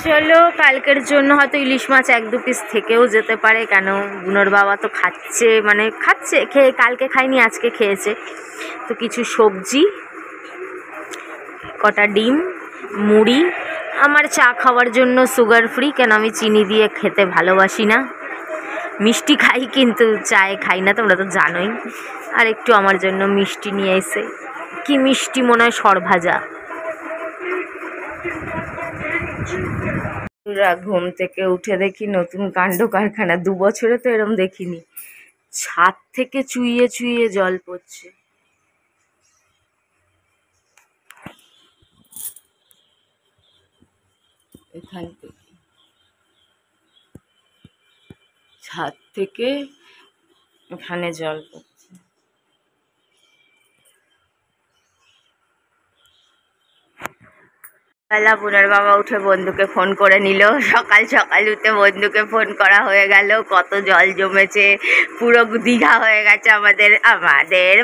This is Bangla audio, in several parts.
চলো, কালকের জন্য হয়তো ইলিশ মাছ 1-2 পিস থেকেও যেতে পারে, কেন বুনোর বাবা তো খাচ্ছে, মানে খাচ্ছে, খেয়ে কালকে খায়নি আজকে খেয়েছে। তো কিছু সবজি, কটা ডিম, মুড়ি, আমার চা খাওয়ার জন্য সুগার ফ্রি, কেন আমি চিনি দিয়ে খেতে ভালোবাসি না। মিষ্টি খাই কিন্তু চায়ে খাই না, তোমরা তো জানোই। আর একটু আমার জন্য মিষ্টি নিয়ে এসে, কি মিষ্টি মনে হয় সরভাজা। ঘুম থেকে উঠে দেখি নতুন কাণ্ড কারখানা, 2 বছরে তো এরম দেখিনি। ছাদ থেকে চুইয়ে চুইয়ে জল পড়ছে। এখান থেকে ছাদ থেকে এখানে জল পড়ছে। বেলা বুনার বাবা উঠে বন্ধুকে ফোন করে নিল। সকাল সকাল উঠে বন্ধুকে ফোন করা হয়ে গেল। কত জল জমেছে, পুরো দীঘা হয়ে গেছে আমাদের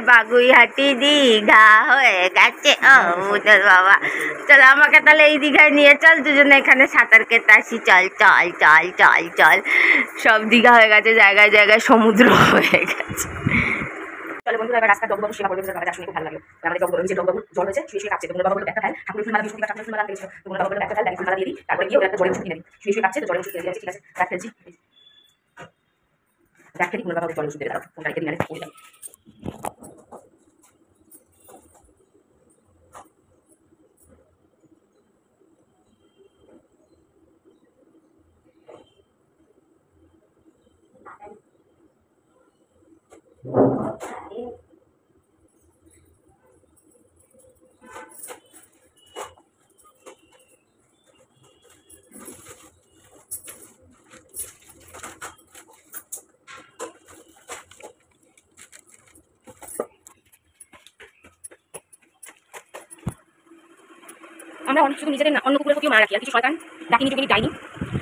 বাগুইহাটি দীঘা হয়ে গেছে। ও বুনার বাবা, চল আমাকে তাহলে এই দীঘায় নিয়ে চল, দুজনে এখানে সাঁতার কেটে আসি। চল চল চল চল চল, সব দীঘা হয়ে গেছে, জায়গায় জায়গায় সমুদ্র হয়ে গেছে। চলে বন্ধুরা, এবার রাস্তা ডগবাবু সেবা করবে, বাবা শুনে খুব ভালো লাগলো। আমাদের ডগবাবু নিচে ডগবাবু জল হয়েছে, শুয়ে শুয়ে কাঁপছে। তোমরা বাবা বলে একটা ফেল, ঠাকুরের ফুল মালা বিষ্ণু ঠাকুরের ফুল মালা দিয়েছিল, তোমরা বাবা বলে একটা ফেল, ফুল মালা দিয়ে দিই, তারপরে গিয়ে ওরা একটা জলের ওষুধ কিনে দিই। শুয়ে শুয়ে কাঁপছে তো জলের ওষুধ কিনে দিয়েছে। ঠিক আছে, রাখ ফেলছি, রাখ ফেলি। তোমরা বাবা জলের ওষুধ দিয়ে দাও, ফোনটা রেখে দিলে পড়ে যাবে। আমরা অনেক শুধু নিজেদের অন্য কুকুরের প্রতিও মারা রাখি, আর কিছু শয়তান ডাকিনি চুকিনি যায়নি,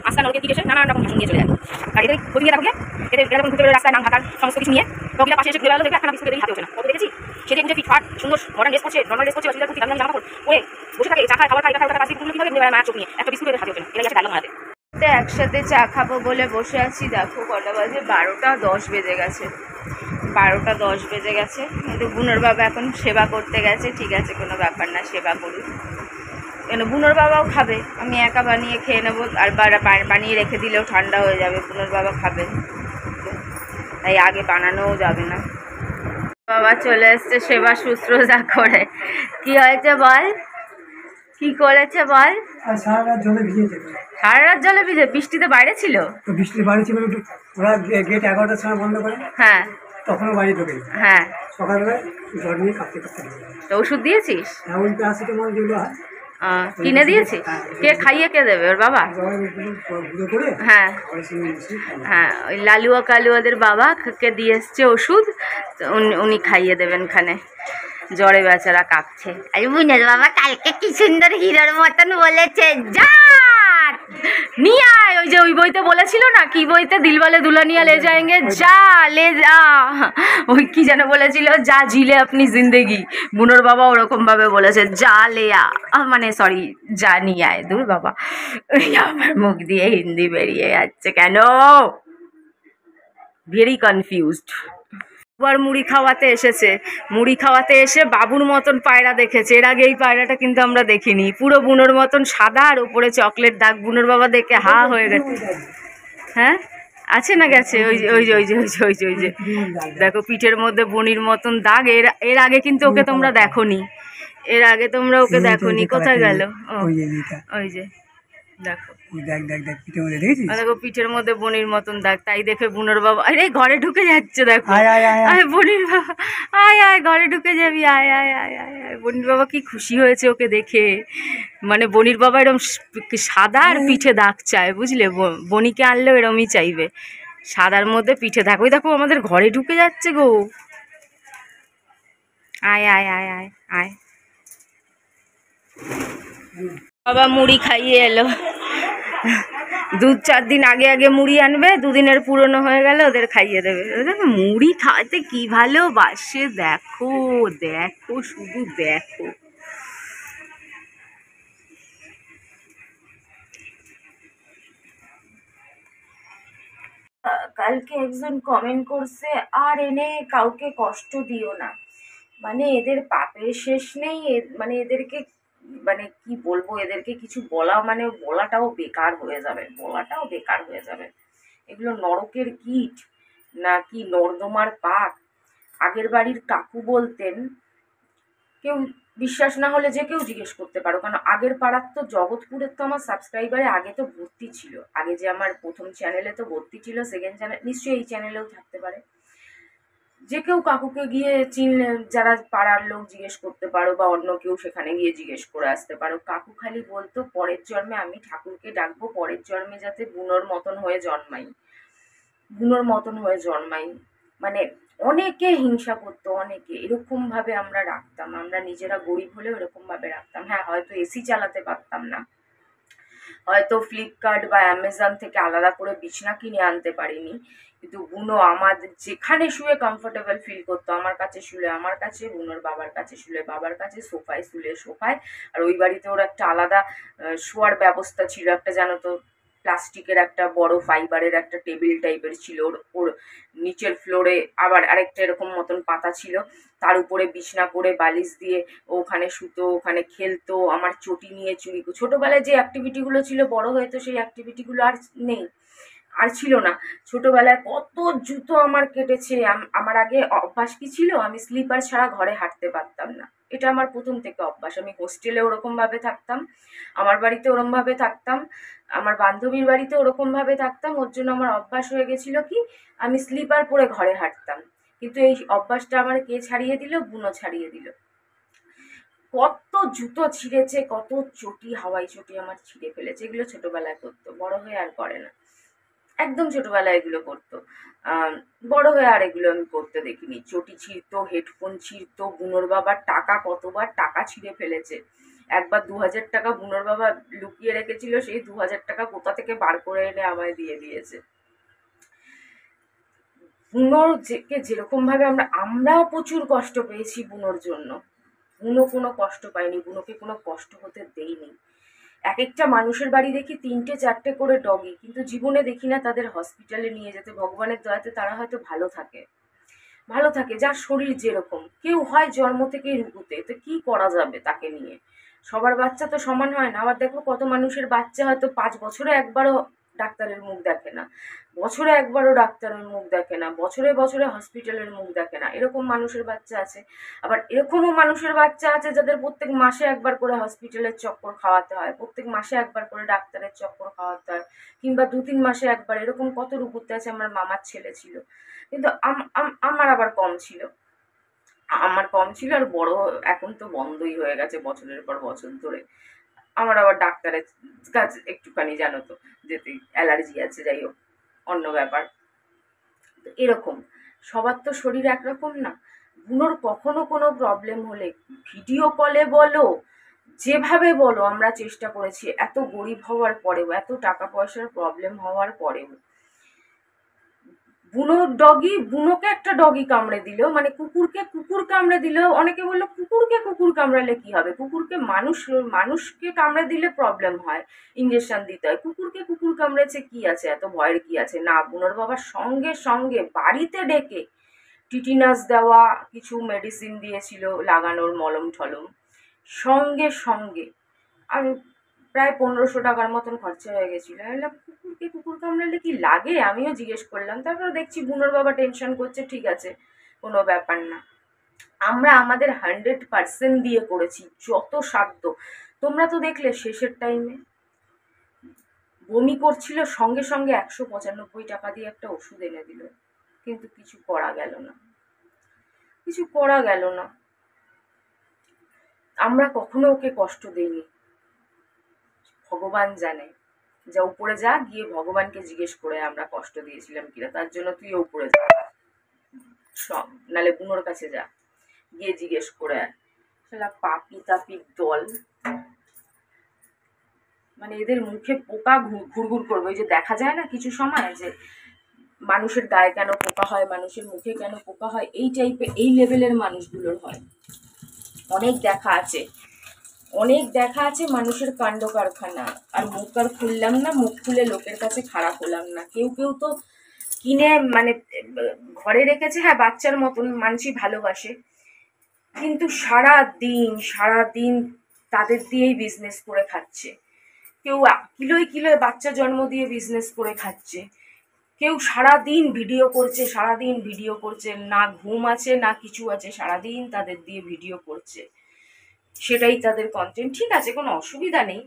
আস্তা নরকে কি এসে নানান রকম ভাষণ দিয়ে চলে যায়। আর এদের প্রতিদিন থাকলে এদের এরকম ঘুরতে রাস্তায় নাম ঢাকার সমস্ত কিছু নিয়ে রবিরা পাশে এসে ঘুরে বেড়ালো, দেখে একটা বিস্কুট হাতে ওঠে না, কত দেখেছি। সেটা কিন্তু ফিটফাট সুন্দর মডার্ন ড্রেস করছে, নর্মাল ড্রেস করছে, অসুবিধার প্রতি দামি জামা কাপড় পরে বসে থাকে, চা খায়, খাবার খায়, কাছে কুকুর কিভাবে মায়ের চোখ নিয়ে একটা বিস্কুট হাতে ওঠে না, এরা গেছে ডায়লগ মারাতে। একসাথে চা খাবো বলে বসে আছি, দেখো কটা বাজে, 12টা 10 বেজে গেছে। 12টা 10 বেজে গেছে। কিন্তু বুনোর বাবা এখন সেবা করতে গেছে। ঠিক আছে, কোনো ব্যাপার না, সেবা করুক। কেন বুনোর বাবাও খাবে, আমি একা বানিয়ে খেয়ে নেবো, আর বানিয়ে রেখে দিলেও ঠান্ডা হয়ে যাবে, বুনোর বাবা খাবে, তাই আগে বানানোও যাবে না। বাবা চলে এসছে সেবা শুশ্রূষা করে। কি হয়েছে বল, কি করেছে বল? সারা রাত জলে ভিজেছে। সারা রাত জলে ভিজে? বৃষ্টিতে বাইরে ছিল? বৃষ্টিতে বাইরে ছিল, ওরা গেট 11টার সময় বন্ধ করে, হ্যাঁ, তখনও বাড়ি ঢোকে। হ্যাঁ, সকালবেলায় জ্বর নিয়ে কাঁপতে কাঁপতে। তো ওষুধ দিয়েছিস? হ্যাঁ, ওই প্যারাসিটামল যেগুলো হয় কিনে দিয়েছিস? কে খাইয়ে কে দেবে? ওর বাবা? হ্যাঁ হ্যাঁ, ওই লালুয়া কালুয়াদের বাবা কে দিয়ে এসছে ওষুধ, উনি খাইয়ে দেবেন খানে। জ্বরে বেচারা কাঁপছে। আরে বুঝে বাবা কালকে কি সুন্দর হিরোর মতন বলেছে, যা নিয়ে আয়। ওই যে ওই বইতে বলেছিল না, কি বইতে, দিলওয়ালে দুলহানিয়া লে যায়েঙ্গে, যা লে যা, ওই কি যেন বলেছিল, যা জিলে আপনি জিন্দেগি। বুনোর বাবা ওরকম ভাবে বলেছে, যা লে আ, মানে সরি, যা নিয়ে আয়। দূর বাবা, আমার মুখ দিয়ে হিন্দি বেরিয়ে যাচ্ছে কেন, ভেরি কনফিউজড। আবার মুড়ি খাওয়াতে এসেছে, মুড়ি খাওয়াতে এসে বাবুর মতন পায়রা দেখেছে। এর আগে এই পায়রাটা কিন্তু আমরা দেখিনি, পুরো বুনোর মতন সাদা, আর উপরে চকলেট দাগ। বুনোর বাবা দেখে হা হয়ে গেছে। হ্যাঁ আছে না, গেছে, ওই যে ওই যে ওই যে ওই যে ওই যে ওই যে দেখো পিঠের মধ্যে বনির মতন দাগ। এর আগে কিন্তু ওকে তোমরা দেখোনি, এর আগে তোমরা ওকে দেখোনি। কোথায় গেল? ওই যে দেখো, দেখো পিঠের মধ্যে বনির মতন দাগ। তাই দেখে বুনোর বাবা, আরে ঘরে ঢুকে যাচ্ছে, দেখো আয় বনির বাবা, আয় আয় ঘরে ঢুকে যাবি, আয় আয় আয় আয় আয়। বনির বাবা কি খুশি হয়েছে ওকে দেখে, মানে বনির বাবা এরকম সাদা আর পিঠে দাগ চায়, বুঝলে? বনিকে আনলেও এরমই চাইবে, সাদার মধ্যে পিঠে দাগ। ওই দেখো আমাদের ঘরে ঢুকে যাচ্ছে গো, আয় আয় আয় আয় আয়। বাবা মুড়ি খাইয়ে এলো। 2-4 দিন আগে আগে মুড়ি আনবে, 2 দিনের পুরনো হয়ে গেলে ওদের খাইয়ে দেবে। দেখো মুড়ি খাওয়াতে কি ভালোবাসে, দেখো দেখো শুধু দেখো। কালকে একজন কমেন্ট করছে, আর এনে কাউকে কষ্ট দিও না। মানে এদের পাপের শেষ নেই। মানে এদেরকে, মানে কি বলবো, এদেরকে কিছু বলা মানে বলাটাও বেকার হয়ে যাবে, বলাটাও বেকার হয়ে যাবে। এগুলো নরকের কীট নাকি নর্দমার পাক। আগের বাড়ির কাকু বলতেন, কেউ বিশ্বাস না হলে যে কেউ জিজ্ঞেস করতে পারো, কারণ আগের পাড়ার তো জগৎপুরের তো আমার সাবস্ক্রাইবারে আগে তো ভর্তি ছিল। আগে যে আমার প্রথম চ্যানেলে তো ভর্তি ছিল, সেকেন্ড চ্যানেল নিশ্চয়ই এই চ্যানেলেও থাকতে পারে। যে কেউ কাকুকে গিয়ে চিনলে, যারা পাড়ার লোক জিজ্ঞেস করতে পারো, বা অন্য কেউ সেখানে গিয়ে জিজ্ঞেস করে আসতে পারো। কাকু খালি বলতো, পরের জন্মে আমি ঠাকুরকে ডাকবো, পরের জন্মে যাতে বুনোর মতন হয়ে জন্মাই, বুনোর মতন হয়ে জন্মাই। মানে অনেকে হিংসা করতো, অনেকে এরকম ভাবে আমরা রাখতাম। আমরা নিজেরা গরিব হলেও এরকম ভাবে রাখতাম। হ্যাঁ, হয়তো এসি চালাতে পারতাম না, হয়তো ফ্লিপকার্ট বা অ্যামাজন থেকে আলাদা করে বিছনা কিনে আনতে পারিনি, কিন্তু বুনো আমাদের যেখানে শুয়ে কমফোর্টেবল ফিল করতো, আমার কাছে শুলে আমার কাছে, বুনোর বাবার কাছে শুলে বাবার কাছে, সোফায় শুলে সোফায়। আর ওই বাড়িতে ওর একটা আলাদা শোয়ার ব্যবস্থা ছিল, একটা জানো তো প্লাস্টিকের একটা বড় ফাইবারের একটা টেবিল টাইপের ছিল, ওর নিচের ফ্লোরে আবার আরেকটা এরকম মতন পাতা ছিল, তার উপরে বিছনা করে বালিশ দিয়ে ওখানে শুতো, ওখানে খেলতো। আমার চটি নিয়ে চুরি, ছোটবেলায় যে অ্যাক্টিভিটিগুলো ছিল, বড় হয়ে তো সেই অ্যাক্টিভিটিগুলো আর নেই, আর ছিল না। ছোটবেলায় কত জুতো আমার কেটেছে। আমার আগে অভ্যাস কি ছিল, আমি স্লিপার ছাড়া ঘরে হাঁটতে পারতাম না। এটা আমার প্রথম থেকে অভ্যাস। আমি হোস্টেলে ওরকম ভাবে থাকতাম, আমার বাড়িতে ওরকম ভাবে থাকতাম, আমার বান্ধবীর বাড়িতে ওরকম ভাবে থাকতাম। ওর জন্য আমার অভ্যাস হয়ে গেছিল কি, আমি স্লিপার পরে ঘরে হাঁটতাম। কিন্তু এই অভ্যাসটা আমার কে ছাড়িয়ে দিল? বুনো ছাড়িয়ে দিল। কত জুতো ছিঁড়েছে, কত চটি, হাওয়াই চটি আমার ছিঁড়ে ফেলেছে। এগুলো ছোটবেলায় করতো, বড় হয়ে আর করে না। একদম ছোটবেলায় এগুলো করতো। বড় হয়ে আর এগুলো আমি করতে দেখিনি। চটি ছিঁড়তো, হেডফোন ছিঁড়তো, বুনোর বাবার টাকা, কতবার টাকা ছিঁড়ে ফেলেছে। একবার 2000 টাকা বুনোর বাবা লুকিয়ে রেখেছিল, সেই 2000 টাকা কোথা থেকে বার করে এনে আমায় দিয়ে দিয়েছে। বুনোর যেরকম ভাবে আমরাও প্রচুর কষ্ট পেয়েছি বুনোর জন্য। বুনো কোনো কষ্ট পায়নি, বুনোকে কোনো কষ্ট হতে দেইনি। এক একটা মানুষের বাড়ি দেখি 3টে 4টে করে ডগি, কিন্তু জীবনে দেখি না তাদের হসপিটালে নিয়ে যেতে। ভগবানের দয়াতে তারা হয়তো ভালো থাকে, ভালো থাকে, যার শরীর যেরকম। কেউ হয় জন্ম থেকেই রুগুতে, তো কি করা যাবে তাকে নিয়ে? সবার বাচ্চা তো সমান হয় না। আবার দেখো কত মানুষের বাচ্চা হয়তো 5 বছরে একবারও ডাক্তারের মুখ দেখে না, বছরে একবারও ডাক্তারের মুখ দেখে না, বছরে বছরে হসপিটালের মুখ দেখে না, এরকম মানুষের বাচ্চা আছে। আবার এরকমও মানুষের বাচ্চা আছে যাদের প্রত্যেক মাসে একবার করে হসপিটালের চক্কর খাওয়াতে হয়, প্রত্যেক মাসে একবার করে ডাক্তারের চক্কর খাওয়াতে হয়, কিংবা 2-3 মাসে একবার। এরকম কত রুগুতে আছে। আমার মামার ছেলে ছিল, কিন্তু আমার আবার কম ছিল, আমার কম ছিল। আর বড় এখন তো বন্ধই হয়ে গেছে বছরের পর বছর ধরে। আমার আবার ডাক্তারের কাছে একটুখানি জানো তো যেতে অ্যালার্জি আছে, যাই হোক, অন্য ব্যাপার। এরকম সবার তো শরীর একরকম না। বুনোর কখনো কোনো প্রবলেম হলে ভিডিও কলে বলো, যেভাবে বলো, আমরা চেষ্টা করেছি। এত গরিব হওয়ার পরেও, এত টাকা পয়সার প্রবলেম হওয়ার পরেও, বুনোকে একটা ডগি কামড়ে দিল, মানে কুকুরকে কুকুর কামড়ে দিল। অনেকে বললো কুকুরকে কুকুর কামড়ালে কি হবে, কুকুরকে মানুষকে কামড়ে দিলে প্রবলেম হয়, ইঞ্জেকশন দিতে হয়। কুকুরকে কুকুর কামড়েছে, কি আছে, এত ভয়ের কি আছে? না, বুনোর বাবার সঙ্গে সঙ্গে বাড়িতে ডেকে টিটিনাস দেওয়া, কিছু মেডিসিন দিয়েছিল লাগানোর, মলম ঠলম, সঙ্গে সঙ্গে। আমি প্রায় 1500 টাকার মতন খরচা হয়ে গেছিলো। আমি বললাম কুকুরকে কুকুর কামড়ালে কি লাগে, আমিও জিজ্ঞেস করলাম। তারপর দেখছি বুনোর বাবা টেনশন করছে, ঠিক আছে, কোনো ব্যাপার না। আমরা আমাদের 100% দিয়ে করেছি, যত সাধ্য। তোমরা তো দেখলে শেষের টাইমে বমি করছিল, সঙ্গে সঙ্গে 195 টাকা দিয়ে একটা ওষুধ এনে দিল, কিন্তু কিছু করা গেল না, কিছু করা গেল না। আমরা কখনো ওকে কষ্ট দিইনি, ভগবান জানে। যা উপরে যা, গিয়ে ভগবানকে জিজ্ঞেস করে আমরা কষ্ট দিয়েছিলাম কিনা। তার জন্য তুইও উপরে যা, সব নালে বুনোর কাছে যা, গিয়ে জিজ্ঞেস করে আয়। শালা পাপি তাপির দল। মানে এদের মুখে পোকা ঘুরঘুর করবে। ওই যে দেখা যায় না কিছু সময় যে মানুষের গায়ে কেন পোকা হয়, মানুষের মুখে কেন পোকা হয়, এই টাইপের, এই লেভেলের মানুষগুলোর হয়। অনেক দেখা আছে, অনেক দেখা আছে মানুষের কাণ্ড কারখানা। আর মুখ আর খুললাম না, মুখ খুলে লোকের কাছে খারাপ হলাম না। কেউ কেউ তো কিনে মানে ঘরে রেখেছে, হ্যাঁ বাচ্চার মতন মানছি ভালোবাসে, কিন্তু সারা দিন তাদের দিয়েই বিজনেস করে খাচ্ছে। কেউ কিলোয় কিলোয় বাচ্চা জন্ম দিয়ে বিজনেস করে খাচ্ছে, কেউ সারাদিন ভিডিও করছে, না ঘুম আছে না কিছু আছে, সারাদিন তাদের দিয়ে ভিডিও করছে, সেটাই তাদের কন্টেন্ট। ঠিক আছে, কোনো অসুবিধা নেই,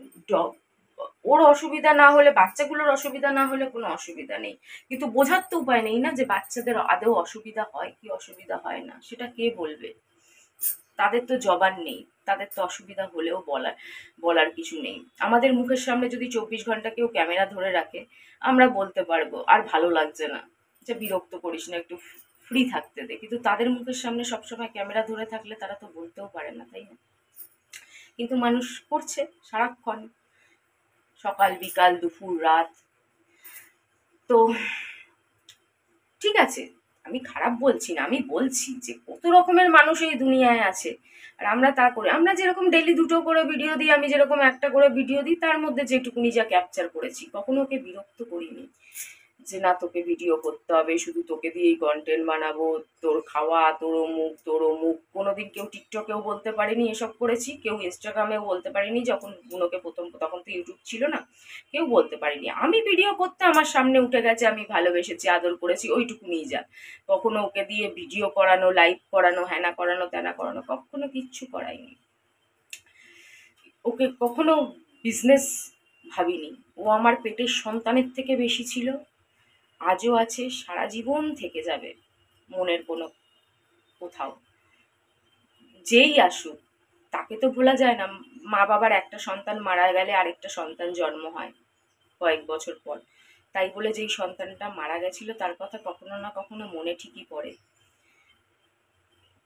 ওর অসুবিধা না হলে, বাচ্চাগুলোর অসুবিধা না হলে কোনো অসুবিধা নেই, কিন্তু বোঝার তো উপায় নেই না যে বাচ্চাদের আদৌ অসুবিধা হয় কি অসুবিধা হয় না, সেটা কে বলবে? তাদের তো জবান নেই, তাদের তো অসুবিধা হলেও বলার কিছু নেই। আমাদের মুখের সামনে যদি 24 ঘন্টা কেউ ক্যামেরা ধরে রাখে, আমরা বলতে পারবো আর ভালো লাগছে না, যে বিরক্ত করিস না, একটু ফ্রি থাকতে দে, কিন্তু তাদের মুখের সামনে সবসময় ক্যামেরা ধরে থাকলে তারা তো বলতেও পারে না, তাই না? কিন্তু মানুষ করছে সারাক্ষণ, সকাল বিকাল দুপুর রাত। তো ঠিক আছে, আমি খারাপ বলছি না, আমি বলছি যে কত রকমের মানুষ এই দুনিয়ায় আছে, আর আমরা তা করে, আমরা যেরকম ডেইলি 2টো করে ভিডিও দিই, আমি যেরকম 1টা করে ভিডিও দিই, তার মধ্যে যেটুকুনি যা ক্যাপচার করেছি, কখনো ওকে বিরক্ত করিনি যে না তোকে ভিডিও করতে হবে, শুধু তোকে দিয়েই কন্টেন্ট বানাবো, তোর খাওয়া, তোর অমুক। কোনোদিন কেউ টিকটকেও বলতে পারেনি এসব করেছি, কেউ ইনস্টাগ্রামেও বলতে পারেনি, যখন বুনোকে তখন তো ইউটিউব ছিল না, কেউ বলতে পারেনি। আমি ভিডিও করতে আমার সামনে উঠে গেছে, আমি ভালোবেসেছি, আদর করেছি, ওইটুকুনিই যা। কখনো ওকে দিয়ে ভিডিও করানো, লাইভ করানো, হ্যানা করানো ত্যানা করানো কখনো কিচ্ছু করাইনি। ওকে কখনো বিজনেস ভাবিনি। ও আমার পেটের সন্তানের থেকে বেশি ছিল, আজও আছে, সারা জীবন থেকে যাবে মনের কোথাও। যেই আসুক তাকে তো ভোলা যায় না। মা বাবার একটা সন্তান মারা গেলে আরেকটা সন্তান জন্ম হয় কয়েক বছর পর, তাই বলে যেই সন্তানটা মারা গেছিল তার কথা কখনো না কখনো মনে ঠিকই পড়ে,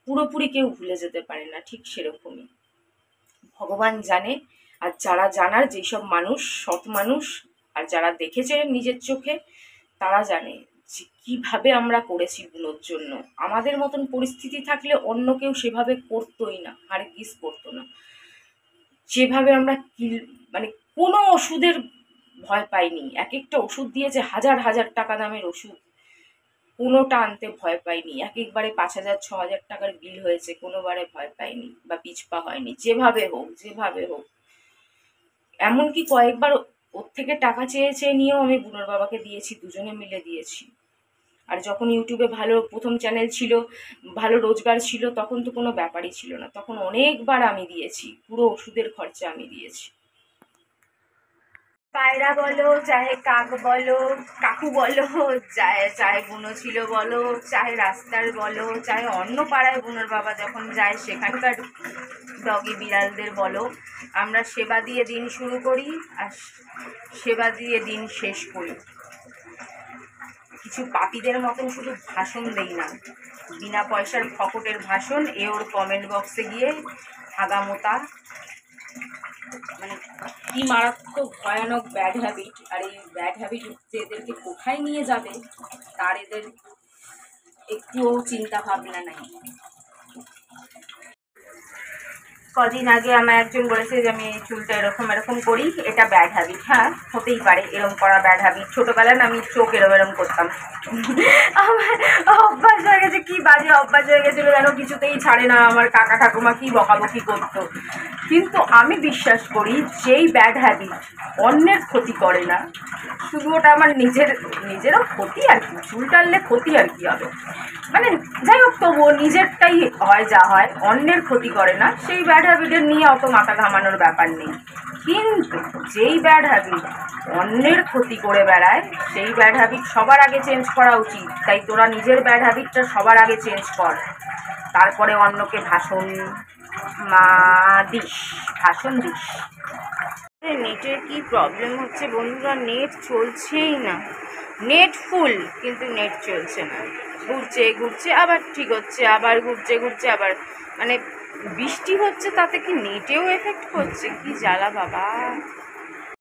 পুরোপুরি কেউ ভুলে যেতে পারে না, ঠিক সেরকমই ভগবান জানে। আর যারা জানার, যেসব মানুষ সৎ মানুষ, আর যারা দেখেছে নিজের চোখে, তারা জানে যে কিভাবে আমরা করেছি বুনোর জন্য। আমাদের মতন পরিস্থিতি থাকলে অন্য কেউ সেভাবে করতোই না, হারগিজ করতো না। যেভাবে আমরা মানে কোনো ওষুধের ভয় পাইনি, এক একটা ওষুধ দিয়েছে, হাজার টাকা দামের ওষুধ, কোনোটা আনতে ভয় পাইনি। একবারে 5,000 6,000 টাকার বিল হয়েছে, কোনোবারে ভয় পাইনি বা পিছপা হয়নি, যেভাবে হোক। এমনকি কয়েকবার ওর থেকে টাকা চেয়ে নিয়েও আমি বুনোর বাবাকে দিয়েছি, দুজনে মিলে দিয়েছি। আর যখন ইউটিউবে ভালো প্রথম চ্যানেল ছিল, ভালো রোজগার ছিল, তখন তো কোনো ব্যাপারই ছিল না, তখন অনেকবার আমি দিয়েছি, পুরো ওষুধের খরচা আমি দিয়েছি। পায়রা বলো, চাহে কাক বলো, কাকু বলো, চাহে বুনো ছিল বলো, চাহে রাস্তার বলো, চাহে অন্য পাড়ায় বুনোর বাবা যখন যায় সেখানকার ডগি বিড়ালদের বলো, আমরা সেবা দিয়ে দিন শুরু করি আর সেবা দিয়ে দিন শেষ করি। কিছু পাপীদের মতন শুধু ভাষণ দেই না, বিনা পয়সার ফকটের ভাষণ, ওর কমেন্ট বক্সে গিয়ে হাগামোতা, মানে কি মারাত্মক ভয়ানক ব্যাড হ্যাবিট। আর এই ব্যাড হ্যাবিট যে এদেরকে কোথায় নিয়ে যাবে তার এদের একটুও চিন্তা ভাবনা নাই। কদিন আগে আমার একজন বলেছে যে আমি চুলটা এরকম করি, এটা ব্যাড হ্যাবিট। হ্যাঁ, হতেই পারে এরকম করা ব্যাড হ্যাবিট। ছোটোবেলায় আমি চোখ এরম করতাম, আমার অভ্যাস হয়ে গেছে, কি বাজে অভ্যাস হয়ে গেছিলো যেন, কিছুতেই ছাড়ে না। আমার কাকা ঠাকুমা কি বকাবকি করতো, কিন্তু আমি বিশ্বাস করি যেই ব্যাড হ্যাবিট অন্যের ক্ষতি করে না, শুধু ওটা আমার নিজেরও ক্ষতি আর কি, চুল টানলে ক্ষতি আর কি হবে, মানে যাই হোক, তবুও নিজেরটাই হয় যা হয়, অন্যের ক্ষতি করে না, সেই ব্যাড হ্যাবিটের নিয়ে অত মাথা ঘামানোর ব্যাপার নেই। কিন্তু যেই ব্যাড হ্যাবিট অন্যের ক্ষতি করে বেড়ায়, সেই ব্যাড হ্যাবিট সবার আগে চেঞ্জ করা উচিত। তাই তোরা নিজের ব্যাড হ্যাবিটটা সবার আগে চেঞ্জ কর, তারপরে অন্যকে ভাষণ দিস। নেটের কি প্রবলেম হচ্ছে বন্ধুরা, নেট চলছেই না, নেট ফুল কিন্তু নেট চলছে না, ঘুরছে আবার ঠিক হচ্ছে, আবার ঘুরছে আবার, মানে বৃষ্টি হচ্ছে তাতে কি নেটেও এফেক্ট করছে, কি জ্বালা বাবা।